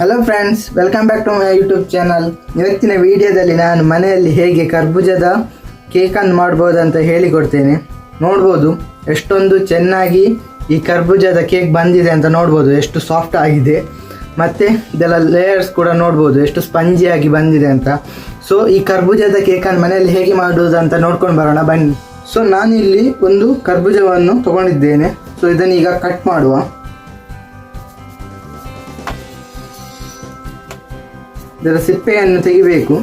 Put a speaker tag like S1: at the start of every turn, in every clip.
S1: Hello friends, welcome back to my YouTube channel. ಇವತ್ತಿನ ವಿಡಿಯೋದಲ್ಲಿ ನಾನು ಮನೆಯಲ್ಲಿ ಹೇಗೆ ಕರ್ಬೂಜದ ಕೇಕನ್ನು ಮಾಡ್ಬೋದು ಅಂತ ಹೇಳಿಕೊಡ್ತೇನೆ. ನೋಡ್ಬೋದು ಎಷ್ಟೊಂದು ಚೆನ್ನಾಗಿ ಈ ಕರ್ಬೂಜದ ಕೇಕ್ ಬಂದಿದೆ ಅಂತ ನೋಡ್ಬೋದು, ಎಷ್ಟು ಸಾಫ್ಟ್ ಆಗಿದೆ. ಮತ್ತು ಇದೆಲ್ಲ ಲೇಯರ್ಸ್ ಕೂಡ ನೋಡ್ಬೋದು ಎಷ್ಟು ಸ್ಪಂಜಿಯಾಗಿ ಬಂದಿದೆ ಅಂತ. ಸೊ ಈ ಕರ್ಬೂಜದ ಕೇಕನ್ನು ಮನೆಯಲ್ಲಿ ಹೇಗೆ ಮಾಡೋದು ಅಂತ ನೋಡ್ಕೊಂಡು ಬರೋಣ ಬನ್ನಿ. ಸೊ ನಾನಿಲ್ಲಿ ಒಂದು ಕರ್ಬೂಜವನ್ನು ತೊಗೊಂಡಿದ್ದೇನೆ. ಸೊ ಇದನ್ನು ಈಗ ಕಟ್ ಮಾಡುವ. ಇದರ ಸಿಪ್ಪೆಯನ್ನು ತೆಗಿಬೇಕು.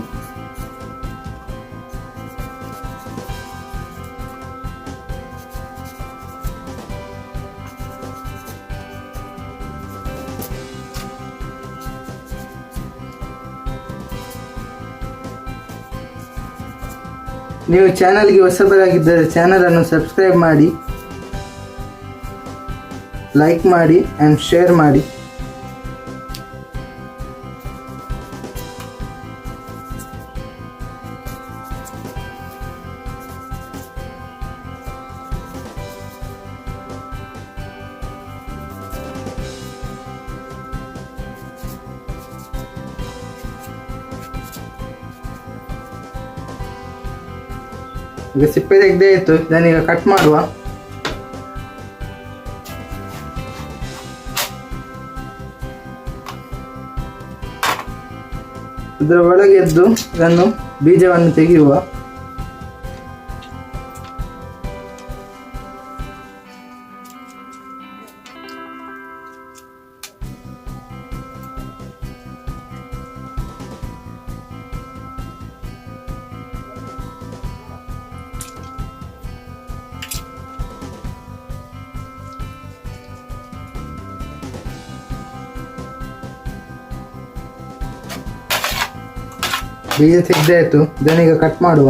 S1: ನೀವು ಚಾನಲ್ಗೆ ಹೊಸಬರಾಗಿದ್ದರೆ ಚಾನಲನ್ನು ಸಬ್ಸ್ಕ್ರೈಬ್ ಮಾಡಿ, ಲೈಕ್ ಮಾಡಿ ಆ್ಯಂಡ್ ಶೇರ್ ಮಾಡಿ. ಈಗ ಸಿಪ್ಪೆ ತೆಗೆದೇ ಇತ್ತು, ಇದನ್ನೀಗ ಕಟ್ ಮಾಡುವ. ಇದರ ಒಳಗೆ ಎದ್ದು ಇದನ್ನು ಬೀಜವನ್ನು ತೆಗೆಯುವ. ಬೀಜ ತೆಗೆದಾಯಿತು, ಇದನ್ನೀಗ ಕಟ್ ಮಾಡುವ.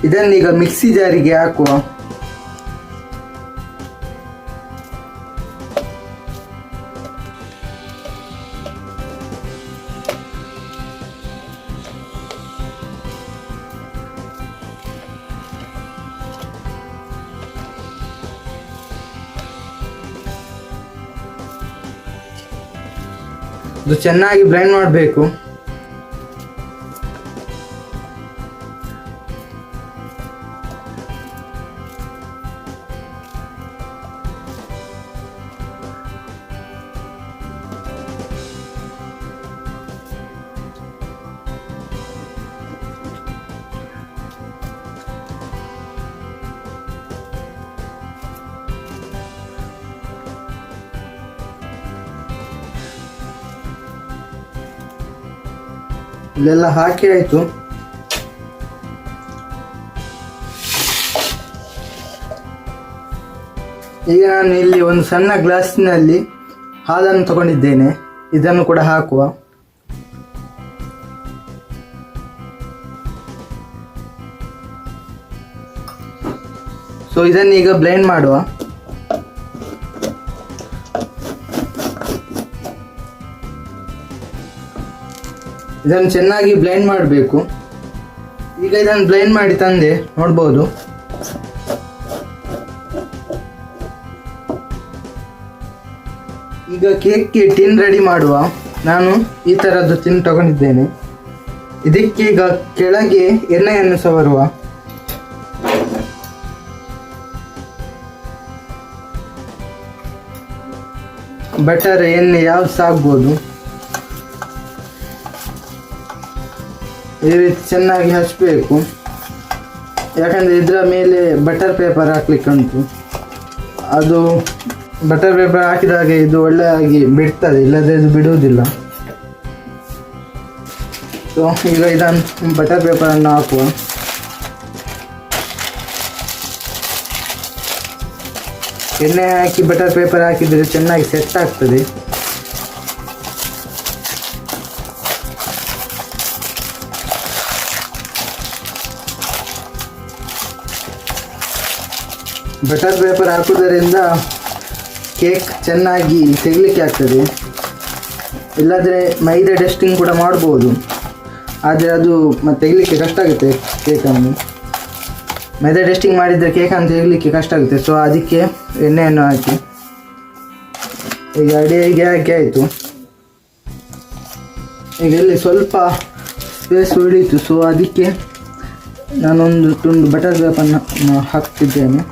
S1: ಇದನ್ನೀಗ ಮಿಕ್ಸಿ ಜಾರಿಗೆ ಹಾಕುವ. ಇದು ಚೆನ್ನಾಗಿ ಬ್ಲೆಂಡ್ ಮಾಡಬೇಕು. ಇಲ್ಲೆಲ್ಲ ಹಾಕಿ ಆಯಿತು. ಈಗ ನಾನು ಇಲ್ಲಿ ಒಂದು ಸಣ್ಣ ಗ್ಲಾಸಿನಲ್ಲಿ ಹಾಲನ್ನು ತಗೊಂಡಿದ್ದೇನೆ, ಇದನ್ನು ಕೂಡ ಹಾಕುವ. ಸೊ ಇದನ್ನೀಗ ಬ್ಲೆಂಡ್ ಮಾಡುವ. ಇದನ್ನು ಚೆನ್ನಾಗಿ ಬ್ಲೆಂಡ್ ಮಾಡಬೇಕು. ಈಗ ಇದನ್ನು ಬ್ಲೆಂಡ್ ಮಾಡಿ ತಂದೆ, ನೋಡ್ಬೋದು. ಈಗ ಕೇಕ್ಗೆ ಟಿನ್ ರೆಡಿ ಮಾಡುವ. ನಾನು ಈ ಥರದ್ದು ಟಿನ್ ತಗೊಂಡಿದ್ದೇನೆ. ಇದಕ್ಕೆ ಈಗ ಕೆಳಗೆ ಎಣ್ಣೆಯನ್ನು ಸವರುವ. ಬಟರ್, ಎಣ್ಣೆ ಯಾವ್ದು ಸಾಗ್ಬೋದು. ಈ ರೀತಿ ಚೆನ್ನಾಗಿ ಹಚ್ಚಬೇಕು, ಯಾಕಂದರೆ ಇದರ ಮೇಲೆ ಬಟರ್ ಪೇಪರ್ ಹಾಕ್ಲಿಕ್ಕೆ ಉಂಟು. ಅದು ಬಟರ್ ಪೇಪರ್ ಹಾಕಿದಾಗ ಇದು ಒಳ್ಳೆಯಾಗಿ ಬಿಡ್ತದೆ, ಇಲ್ಲದೆ ಇದು ಬಿಡುವುದಿಲ್ಲ. ಸೊ ಈಗ ಇದನ್ನು ಬಟರ್ ಪೇಪರನ್ನು ಹಾಕುವ. ಎಣ್ಣೆ ಹಾಕಿ ಬಟರ್ ಪೇಪರ್ ಹಾಕಿದರೆ ಚೆನ್ನಾಗಿ ಸೆಟ್ ಆಗ್ತದೆ. ಬಟರ್ ಪೇಪರ್ ಹಾಕುವುದರಿಂದ ಕೇಕ್ ಚೆನ್ನಾಗಿ ತೆಗಲಿಕ್ಕೆ ಆಗ್ತದೆ. ಇಲ್ಲದ್ರೆ ಮೈದಾ ಡಸ್ಟಿಂಗ್ ಕೂಡ ಮಾಡ್ಬೋದು. ಆದರೆ ಅದು ಮತ್ತೆ ತೆಗಿಲಿಕ್ಕೆ ಕಷ್ಟ ಆಗುತ್ತೆ ಕೇಕನ್ನು. ಮೈದಾ ಟೆಸ್ಟಿಂಗ್ ಮಾಡಿದರೆ ಕೇಕನ್ನು ತೆಗಿಲಿಕ್ಕೆ ಕಷ್ಟ ಆಗುತ್ತೆ. ಸೊ ಅದಕ್ಕೆ ಎಣ್ಣೆಯನ್ನು ಹಾಕಿ ಈಗ ಅಡಿಗೆ ಹಾಕಿ ಆಯಿತು. ಈಗ ಇಲ್ಲಿ ಸ್ವಲ್ಪ ಸ್ಪೇಸ್ ಉಳಿಯಿತು. ಸೊ ಅದಕ್ಕೆ ನಾನೊಂದು ತುಂಡು ಬಟರ್ ಪೇಪರನ್ನು ಹಾಕ್ತಿದ್ದೇನೆ.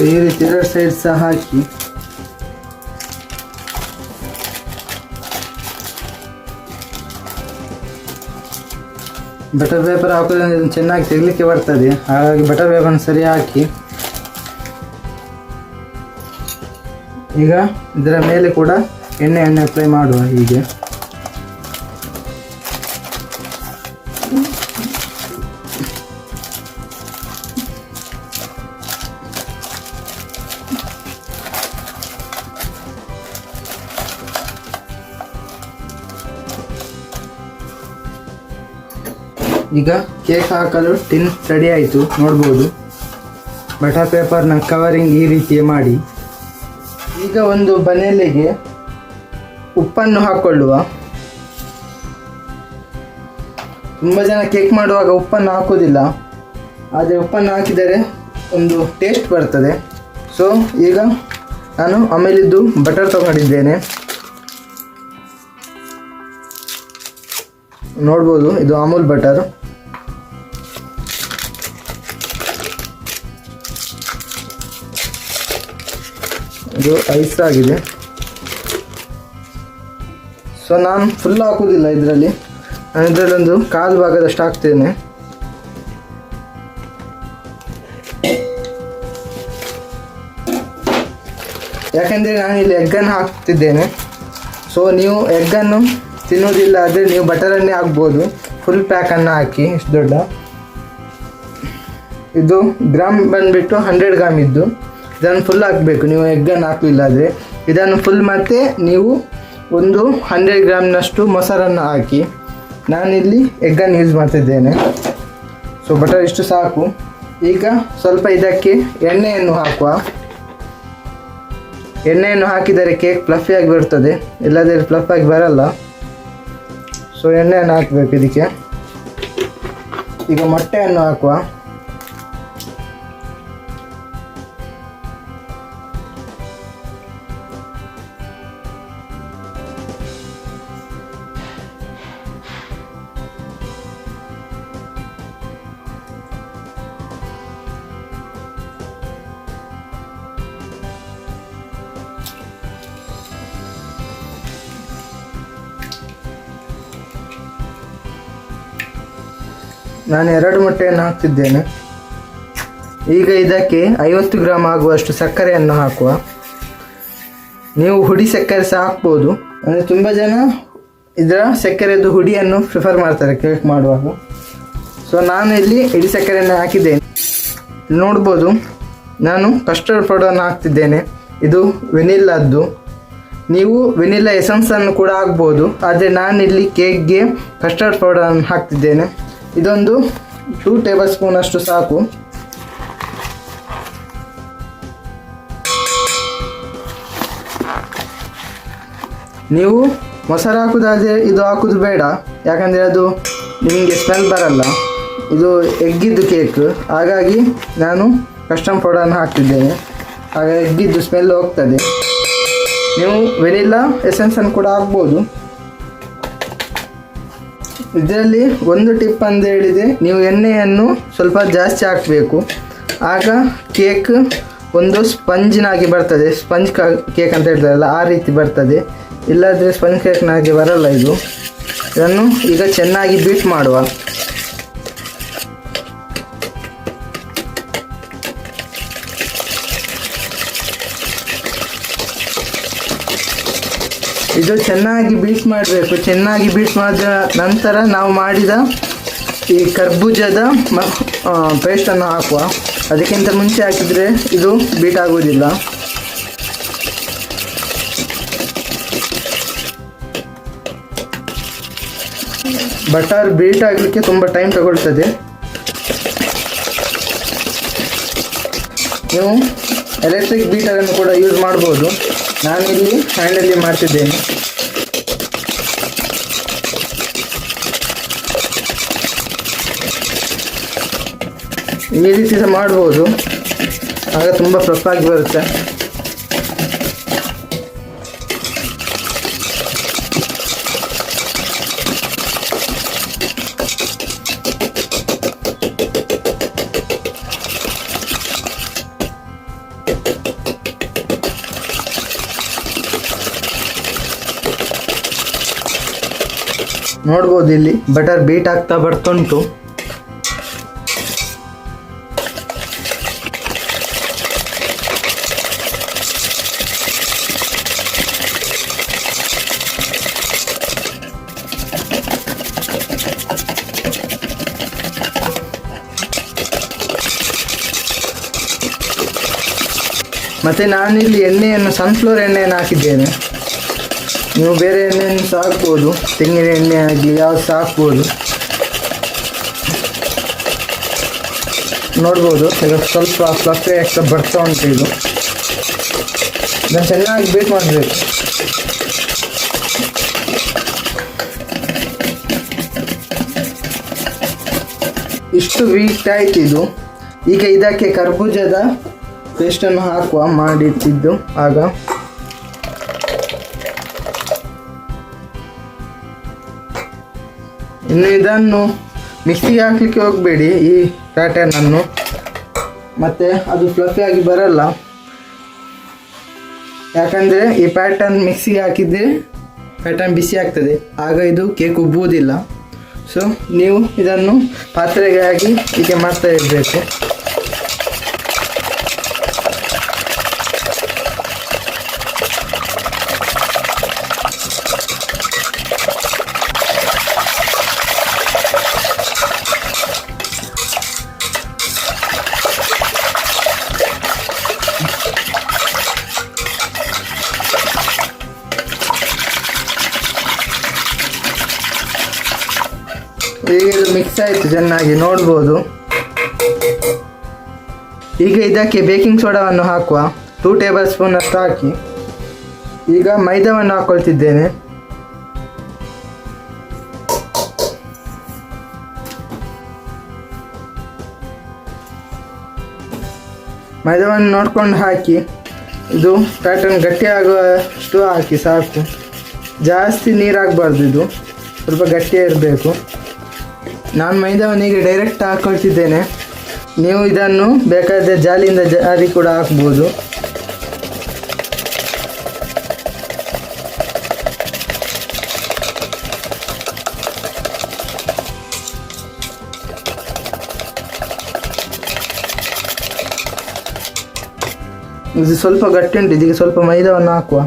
S1: ಈ ರೀತಿ 2 ಸೈಡ್ ಸಹ ಹಾಕಿ ಬಟರ್ ಪೇಪರ್ ಹಾಕೋದ್ರಿಂದ ಚೆನ್ನಾಗಿ ತೆಗಲಿಕ್ಕೆ ಬರ್ತದೆ. ಹಾಗಾಗಿ ಬಟರ್ ಪೇಪರ್ನ ಸರಿ ಹಾಕಿ ಈಗ ಇದರ ಮೇಲೆ ಕೂಡ ಎಣ್ಣೆಯನ್ನು ಅಪ್ಲೈ ಮಾಡುವ. ಹೀಗೆ ಈಗ ಕೇಕ್ ಹಾಕಲು ಟಿನ್ ರೆಡಿ ಆಯಿತು. ನೋಡ್ಬೋದು ಬಟರ್ ಪೇಪರ್ನ ಕವರಿಂಗ್ ಈ ರೀತಿ ಮಾಡಿ. ಈಗ ಒಂದು ಬನೆಲೆಗೆ ಉಪ್ಪನ್ನು ಹಾಕ್ಕೊಳ್ಳುವ. ತುಂಬ ಜನ ಕೇಕ್ ಮಾಡುವಾಗ ಉಪ್ಪನ್ನು ಹಾಕೋದಿಲ್ಲ, ಆದರೆ ಉಪ್ಪನ್ನು ಹಾಕಿದರೆ ಒಂದು ಟೇಸ್ಟ್ ಬರ್ತದೆ. ಸೊ ಈಗ ನಾನು ಆಮೇಲಿದ್ದು ಬಟರ್ ತಗೊಂಡಿದ್ದೇನೆ. ನೋಡ್ಬೋದು ಇದು ಅಮೂಲ್ ಬಟರ್. ಇದು ಐಸ್ ಆಗಿದೆ. ಸೊ ನಾನು ಫುಲ್ ಹಾಕುವುದಿಲ್ಲ ಇದರಲ್ಲಿ, ನಾನು ಇದರಲ್ಲಿ ಒಂದು ಕಾಲು ಭಾಗದಷ್ಟು ಹಾಕ್ತೇನೆ. ಯಾಕೆಂದರೆ ನಾನು ಇಲ್ಲಿ ಎಗ್ಗನ್ನು ಹಾಕ್ತಿದ್ದೇನೆ. ಸೊ ನೀವು ಎಗ್ಗನ್ನು ತಿನ್ನೋದಿಲ್ಲ ಆದರೆ ನೀವು ಬಟರನ್ನೇ ಹಾಕ್ಬೋದು. ಫುಲ್ ಪ್ಯಾಕನ್ನು ಹಾಕಿ. ಇಷ್ಟು ದೊಡ್ಡ ಇದು ಗ್ರಾಮ್ ಬಂದುಬಿಟ್ಟು 100 ಗ್ರಾಮ್ ಇದ್ದು ಇದನ್ನು ಫುಲ್ ಹಾಕಬೇಕು ನೀವು ಎಗ್ಗನ್ನು ಹಾಕಲಿಲ್ಲ ಆದರೆ. ಇದನ್ನು ಫುಲ್ ಮತ್ತು ನೀವು ಒಂದು 100 ಗ್ರಾಮ್ನಷ್ಟು ಮೊಸರನ್ನು ಹಾಕಿ. ನಾನಿಲ್ಲಿ ಎಗ್ಗನ್ನು ಯೂಸ್ ಮಾಡ್ತಿದ್ದೇನೆ. ಸೊ ಬಟರ್ ಇಷ್ಟು ಸಾಕು. ಈಗ ಸ್ವಲ್ಪ ಇದಕ್ಕೆ ಎಣ್ಣೆಯನ್ನು ಹಾಕುವ. ಎಣ್ಣೆಯನ್ನು ಹಾಕಿದರೆ ಕೇಕ್ ಫ್ಲಫಿಯಾಗಿ ಬರ್ತದೆ, ಇಲ್ಲದ್ರೆ ಫ್ಲಫಾಗಿ ಬರಲ್ಲ. ಸೊ ಎಣ್ಣೆಯನ್ನು ಹಾಕಬೇಕು ಇದಕ್ಕೆ. ಈಗ ಮೊಟ್ಟೆಯನ್ನು ಹಾಕುವ. ನಾನು 2 ಮೊಟ್ಟೆಯನ್ನು ಹಾಕ್ತಿದ್ದೇನೆ. ಈಗ ಇದಕ್ಕೆ 50 ಗ್ರಾಮ್ ಆಗುವಷ್ಟು ಸಕ್ಕರೆಯನ್ನು ಹಾಕುವ. ನೀವು ಹುಡಿ ಸಕ್ಕರೆ ಸಹ ಹಾಕ್ಬೋದು. ಅಂದರೆ ತುಂಬ ಜನ ಇದರ ಸಕ್ಕರೆದು ಹುಡಿಯನ್ನು ಪ್ರಿಫರ್ ಮಾಡ್ತಾರೆ ಕೇಕ್ ಮಾಡುವಾಗ. ಸೊ ನಾನು ಇಲ್ಲಿ ಇಡೀ ಸಕ್ಕರೆಯನ್ನು ಹಾಕಿದ್ದೇನೆ. ನೋಡ್ಬೋದು ನಾನು ಕಸ್ಟರ್ಡ್ ಪೌಡರನ್ನು ಹಾಕ್ತಿದ್ದೇನೆ. ಇದು ವೆನಿಲ್ಲದ್ದು. ನೀವು ವೆನಿಲ್ಲಾ ಎಸೆನ್ಸನ್ನು ಕೂಡ ಹಾಕ್ಬೋದು, ಆದರೆ ನಾನಿಲ್ಲಿ ಕೇಕ್ಗೆ ಕಸ್ಟರ್ಡ್ ಪೌಡರನ್ನು ಹಾಕ್ತಿದ್ದೇನೆ. ಇದೊಂದು 2 ಟೇಬಲ್ ಸ್ಪೂನ್ ಅಷ್ಟು ಸಾಕು. ನೀವು ಮೊಸರು ಹಾಕೋದಾದರೆ ಇದು ಹಾಕೋದು ಬೇಡ, ಯಾಕಂದರೆ ಅದು ನಿಮಗೆ ಸ್ಮೆಲ್ ಬರಲ್ಲ. ಇದು ಎಗ್ಗಿದ್ದು ಕೇಕ್, ಹಾಗಾಗಿ ನಾನು ಕಸ್ಟರ್ಡ್ ಪೌಡರನ್ನು ಹಾಕ್ತಿದ್ದೇನೆ. ಆಗ ಎಗ್ಗಿದ್ದು ಸ್ಮೆಲ್ ಹೋಗ್ತದೆ. ನೀವು ವೆನಿಲ್ಲಾ ಎಸೆನ್ಸನ್ನು ಕೂಡ ಹಾಕ್ಬೋದು. ಇದರಲ್ಲಿ ಒಂದು ಟಿಪ್ ಅಂತ ಹೇಳಿದೆ, ನೀವು ಎಣ್ಣೆಯನ್ನು ಸ್ವಲ್ಪ ಜಾಸ್ತಿ ಹಾಕಬೇಕು. ಆಗ ಕೇಕ್ ಒಂದು ಸ್ಪಂಜಿನಾಗಿ ಬರ್ತದೆ. ಸ್ಪಂಜ್ ಕೇಕ್ ಅಂತ ಹೇಳ್ತಾರಲ್ಲ ಆ ರೀತಿ ಬರ್ತದೆ. ಇಲ್ಲಾದರೆ ಸ್ಪಂಜ್ ಕೇಕ್ನಾಗಿ ಬರಲ್ಲ ಇದು. ಇದನ್ನು ಈಗ ಚೆನ್ನಾಗಿ ಬೀಟ್ ಮಾಡುವ. ಇದು ಚೆನ್ನಾಗಿ ಬೀಟ್ ಮಾಡಬೇಕು. ಚೆನ್ನಾಗಿ ಬೀಟ್ ಮಾಡಿದ ನಂತರ ನಾವು ಮಾಡಿದ ಈ ಕರ್ಬೂಜದ ಪೇಸ್ಟನ್ನು ಹಾಕುವ. ಅದಕ್ಕಿಂತ ಮುಂಚೆ ಹಾಕಿದರೆ ಇದು ಬೀಟ್ ಆಗುವುದಿಲ್ಲ. ಬಟರ್ ಬೀಟ್ ಆಗಲಿಕ್ಕೆ ತುಂಬ ಟೈಮ್ ತಗೊಳ್ತದೆ. ನೀವು ಎಲೆಕ್ಟ್ರಿಕ್ ಬೀಟರನ್ನು ಕೂಡ ಯೂಸ್ ಮಾಡ್ಬೋದು. ನಾನಿಲ್ಲಿ ಹ್ಯಾಂಡಲ್ಲಿ ಮಾಡ್ತಿದ್ದೇನೆ. ಈ ರೀತಿ ಸಹ ಮಾಡ್ಬೋದು, ಆಗ ತುಂಬ ಫ್ಲಫಾಗಿ ಬರುತ್ತೆ. ನೋಡ್ಬೋದು ಇಲ್ಲಿ ಬಟರ್ ಬೀಟ್ ಆಗ್ತಾ ಬರ್ತುಂಟು. ಮತ್ತು ನಾನಿಲ್ಲಿ ಎಣ್ಣೆಯನ್ನು ಸನ್ಫ್ಲವರ್ ಎಣ್ಣೆಯನ್ನು ಹಾಕಿದ್ದೇನೆ. ನೀವು ಬೇರೆ ಎಣ್ಣೆಯನ್ನು ಸಹ ಹಾಕ್ಬೋದು, ತೆಂಗಿನ ಎಣ್ಣೆ ಆಗಲಿ ಯಾವುದು ಸಹ ಹಾಕ್ಬೋದು. ನೋಡ್ಬೋದು ಈಗ ಸ್ವಲ್ಪ ಫ್ಲಫಿ ಆಗ್ತಾ ಬರ್ತಾ ಉಂಟು. ಇದು ಇದನ್ನು ಚೆನ್ನಾಗಿ ಬೀಟ್ ಮಾಡಬೇಕು. ಇಷ್ಟು ಬೀಟ್ ಆಯ್ತು ಇದು. ಈಗ ಇದಕ್ಕೆ ಕರ್ಬೂಜದ ಪೇಸ್ಟನ್ನು ಹಾಕುವ, ಮಾಡಿಟ್ಟಿದ್ದು. ಆಗ ಇನ್ನು ಇದನ್ನು ಮಿಕ್ಸಿಗೆ ಹಾಕಲಿಕ್ಕೆ ಹೋಗಬೇಡಿ ಈ ಪ್ಯಾಟರ್ನನ್ನು, ಮತ್ತು ಅದು ಫ್ಲಫಿ ಆಗಿ ಬರಲ್ಲ. ಯಾಕಂದರೆ ಈ ಪ್ಯಾಟರ್ನ್ ಮಿಕ್ಸಿಗೆ ಹಾಕಿದರೆ ಪ್ಯಾಟರ್ನ್ ಬಿಸಿ ಆಗ್ತದೆ, ಆಗ ಇದು ಕೇಕ್ ಉಬ್ಬುವುದಿಲ್ಲ. ಸೊ ನೀವು ಇದನ್ನು ಪಾತ್ರೆಗೆ ಹಾಕಿ ಹೀಗೆ ಮಾಡ್ತಾ ಇರಬೇಕು. ಈಗ ಇದು ಮಿಕ್ಸ್ ಆಯಿತು ಚೆನ್ನಾಗಿ, ನೋಡ್ಬೋದು. ಈಗ ಇದಕ್ಕೆ ಬೇಕಿಂಗ್ ಸೋಡಾವನ್ನು ಹಾಕುವ, 2 ಟೇಬಲ್ ಸ್ಪೂನ್ ಅಷ್ಟು ಹಾಕಿ. ಈಗ ಮೈದಾವನ್ನು ಹಾಕ್ಕೊಳ್ತಿದ್ದೇನೆ. ಮೈದಾವನ್ನು ನೋಡ್ಕೊಂಡು ಹಾಕಿ. ಇದು ಪ್ಯಾಟರ್ನ್ ಗಟ್ಟಿ ಆಗುವಷ್ಟು ಹಾಕಿ ಸಾಕು, ಜಾಸ್ತಿ ನೀರಾಗಬಾರ್ದು. ಇದು ಸ್ವಲ್ಪ ಗಟ್ಟಿಯೇ ಇರಬೇಕು. ನಾನು ಮೈದಾವನ್ನು ಈಗ ಡೈರೆಕ್ಟ್ ಹಾಕ್ಕೊಳ್ತಿದ್ದೇನೆ. ನೀವು ಇದನ್ನು ಬೇಕಾದರೆ ಜಾಲಿಯಿಂದ ಜಾರಿ ಕೂಡ ಹಾಕ್ಬೋದು. ಇದು ಸ್ವಲ್ಪ ಗಟ್ಟಿ ಉಂಟು, ಇದಕ್ಕೆ ಸ್ವಲ್ಪ ಮೈದಾವನ್ನು ಹಾಕುವ.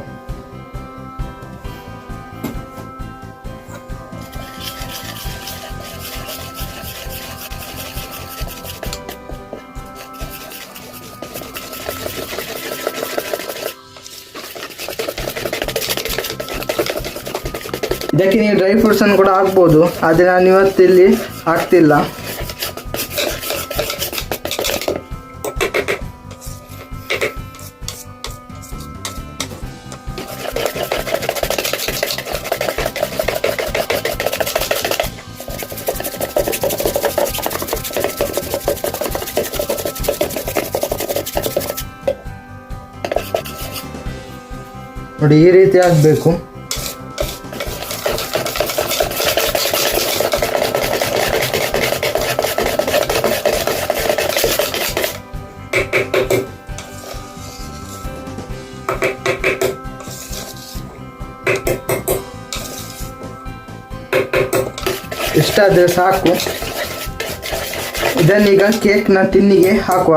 S1: ಇದಕ್ಕೆ ನೀವು ಡ್ರೈ ಫ್ರೂಟ್ಸನ್ನು ಕೂಡ ಹಾಕ್ಬೋದು, ಆದರೆ ನಾನು ಇವತ್ತಿಲ್ಲಿ ಹಾಕ್ತಿಲ್ಲ. ನೋಡಿ ಈ ರೀತಿ ಆಗಬೇಕು. ಇಷ್ಟಾದರೆ ಸಾಕು. ಇದನ್ನೀಗ ಕೇಕ್ನ ಟಿನ್ನಿಗೆ ಹಾಕುವ.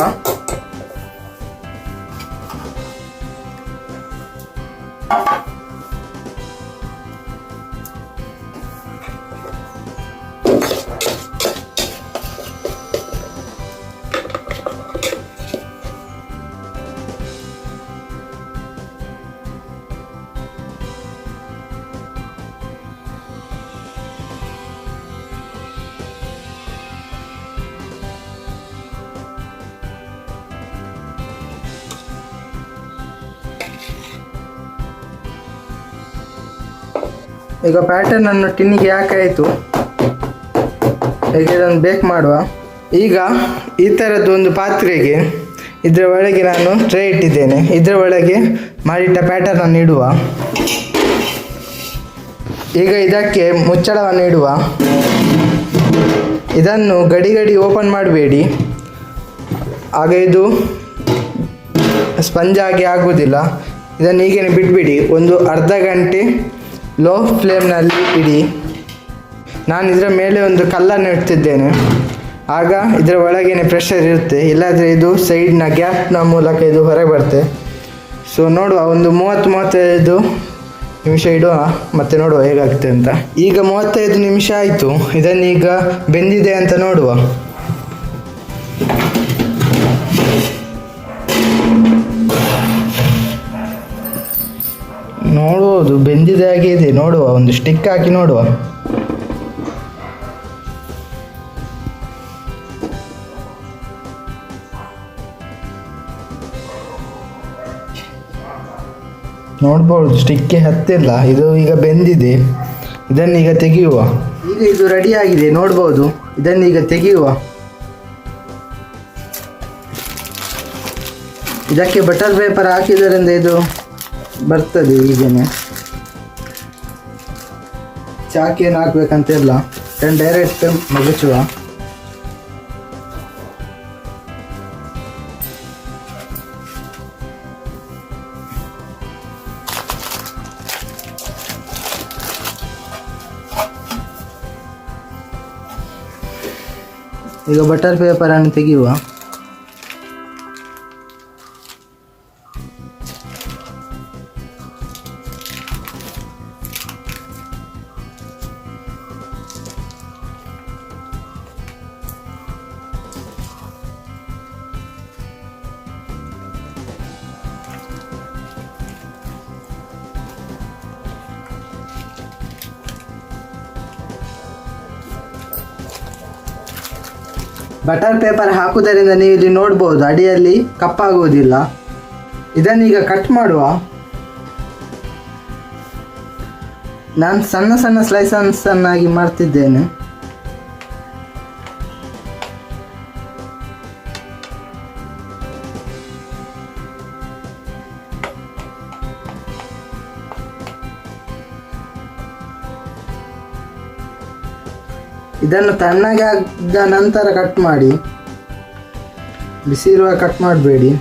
S1: ಈಗ ಪ್ಯಾಟರ್ನನ್ನು ಟಿನ್ನಿಗೆ ಹಾಕಾಯಿತು. ಈಗ ಇದನ್ನು ಬೇಕ್ ಮಾಡುವ. ಈಗ ಈ ಥರದ್ದು ಒಂದು ಪಾತ್ರೆಗೆ ಇದರ ಒಳಗೆ ನಾನು ಟ್ರೇ ಇಟ್ಟಿದ್ದೇನೆ. ಇದರ ಒಳಗೆ ಮಾಡಿಟ್ಟ ಪ್ಯಾಟರ್ನನ್ನು ಇಡುವ. ಈಗ ಇದಕ್ಕೆ ಮುಚ್ಚಳವನ್ನು ಇಡುವ. ಇದನ್ನು ಗಡಿ ಓಪನ್ ಮಾಡಬೇಡಿ, ಆಗ ಇದು ಸ್ಪಂಜ್ ಆಗಿ ಆಗುವುದಿಲ್ಲ. ಇದನ್ನು ಹೀಗೇ ಬಿಟ್ಬಿಡಿ. ಒಂದು ಅರ್ಧ ಗಂಟೆ ಲೋ ಫ್ಲೇಮ್ನಲ್ಲಿ ಇಡಿ. ನಾನು ಇದರ ಮೇಲೆ ಒಂದು ಕಲ್ಲನ್ನು ಇಡ್ತಿದ್ದೇನೆ, ಆಗ ಇದರ ಒಳಗೇನೆ ಪ್ರೆಷರ್ ಇರುತ್ತೆ, ಇಲ್ಲಾದರೆ ಇದು ಸೈಡ್ನ ಗ್ಯಾಪ್ನ ಮೂಲಕ ಇದು ಹೊರಗೆ ಬರುತ್ತೆ. ಸೊ ನೋಡುವ, ಒಂದು 30-35 ನಿಮಿಷ ಇಡುವ, ಮತ್ತೆ ನೋಡುವ ಹೇಗಾಗುತ್ತೆ ಅಂತ. ಈಗ 35 ನಿಮಿಷ ಆಯಿತು. ಇದನ್ನೀಗ ಬೆಂದಿದೆ ಅಂತ ನೋಡುವ. ನೋಡುವುದು ಬೆಂದಿದೆ ಆಗಿದೆ. ನೋಡುವ, ಒಂದು ಸ್ಟಿಕ್ ಹಾಕಿ ನೋಡುವ. ನೋಡ್ಬೋದು ಸ್ಟಿಕ್ಕೆ ಹತ್ತಿಲ್ಲ. ಇದು ಈಗ ಬೆಂದಿದೆ. ಇದನ್ನೀಗ ತೆಗೆಯುವ. ಈಗ ಇದು ರೆಡಿ ಆಗಿದೆ, ನೋಡ್ಬೋದು. ಇದನ್ನೀಗ ತೆಗೆಯುವ. ಇದಕ್ಕೆ ಬಟರ್ ಪೇಪರ್ ಹಾಕಿದ್ದರಿಂದ ಇದು ಬರ್ತದೆ ಹೀಗೇನೆ. ಚಾಕೇನು ಹಾಕ್ಬೇಕಂತಿಲ್ಲ, ಇದನ್ನು ಡೈರೆಕ್ಟ್ ಮಗುಚುವ. ಈಗ ಬಟರ್ ಪೇಪರನ್ನು ತೆಗೆಯುವ. ಬಟರ್ ಪೇಪರ್ ಹಾಕುವುದರಿಂದ ನೀವು ಇಲ್ಲಿ ನೋಡ್ಬೋದು ಅಡಿಯಲ್ಲಿ ಕಪ್ಪಾಗುವುದಿಲ್ಲ. ಇದನ್ನೀಗ ಕಟ್ ಮಾಡುವ. ನಾನು ಸಣ್ಣ ಸಣ್ಣ ಸ್ಲೈಸನ್ಸನ್ನಾಗಿ ಮಾಡ್ತಿದ್ದೇನೆ. ಇದನ್ನು ತಣ್ಣಗೆ ಆದ ನಂತರ ಕಟ್ ಮಾಡಿ, ಬಿಸಿ ಇರುವಾಗ ಕಟ್ ಮಾಡಬೇಡಿ.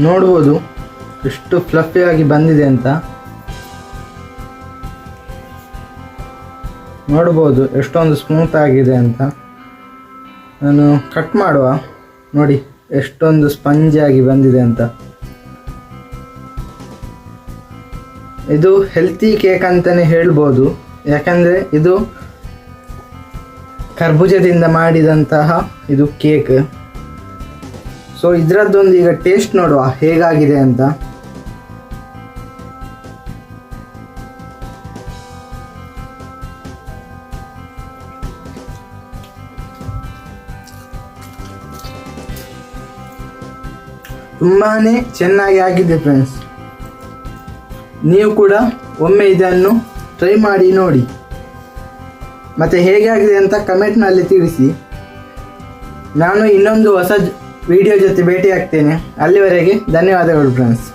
S1: ನೋಡ್ಬೋದು ಎಷ್ಟು ಫ್ಲಫಿಯಾಗಿ ಬಂದಿದೆ ಅಂತ. ನೋಡ್ಬೋದು ಎಷ್ಟೊಂದು ಸ್ಮೂತ್ ಆಗಿದೆ ಅಂತ. ನಾನು ಕಟ್ ಮಾಡುವ. ನೋಡಿ ಎಷ್ಟೊಂದು ಸ್ಪಂಜಿಯಾಗಿ ಬಂದಿದೆ ಅಂತ. ಇದು ಹೆಲ್ತಿ ಕೇಕ್ ಅಂತಲೇ ಹೇಳ್ಬೋದು, ಯಾಕಂದರೆ ಇದು ಕರ್ಬೂಜದಿಂದ ಮಾಡಿದಂತಹ ಇದು ಕೇಕ್. ಸೊ ಇದರದ್ದೊಂದು ಈಗ ಟೇಸ್ಟ್ ನೋಡುವ ಹೇಗಾಗಿದೆ ಅಂತ. ತುಂಬಾ ಚೆನ್ನಾಗಿ ಆಗಿದೆ ಫ್ರೆಂಡ್ಸ್. ನೀವು ಕೂಡ ಒಮ್ಮೆ ಇದನ್ನು ಟ್ರೈ ಮಾಡಿ ನೋಡಿ, ಮತ್ತು ಹೇಗೆ ಆಗಿದೆ ಅಂತ ಕಮೆಂಟ್ನಲ್ಲಿ ತಿಳಿಸಿ. ನಾನು ಇನ್ನೊಂದು ಹೊಸ ವಿಡಿಯೋ ಜೊತೆ ಭೇಟಿ ಆಗ್ತೇನೆ. ಅಲ್ಲಿವರೆಗೆ ಧನ್ಯವಾದಗಳು ಫ್ರೆಂಡ್ಸ್.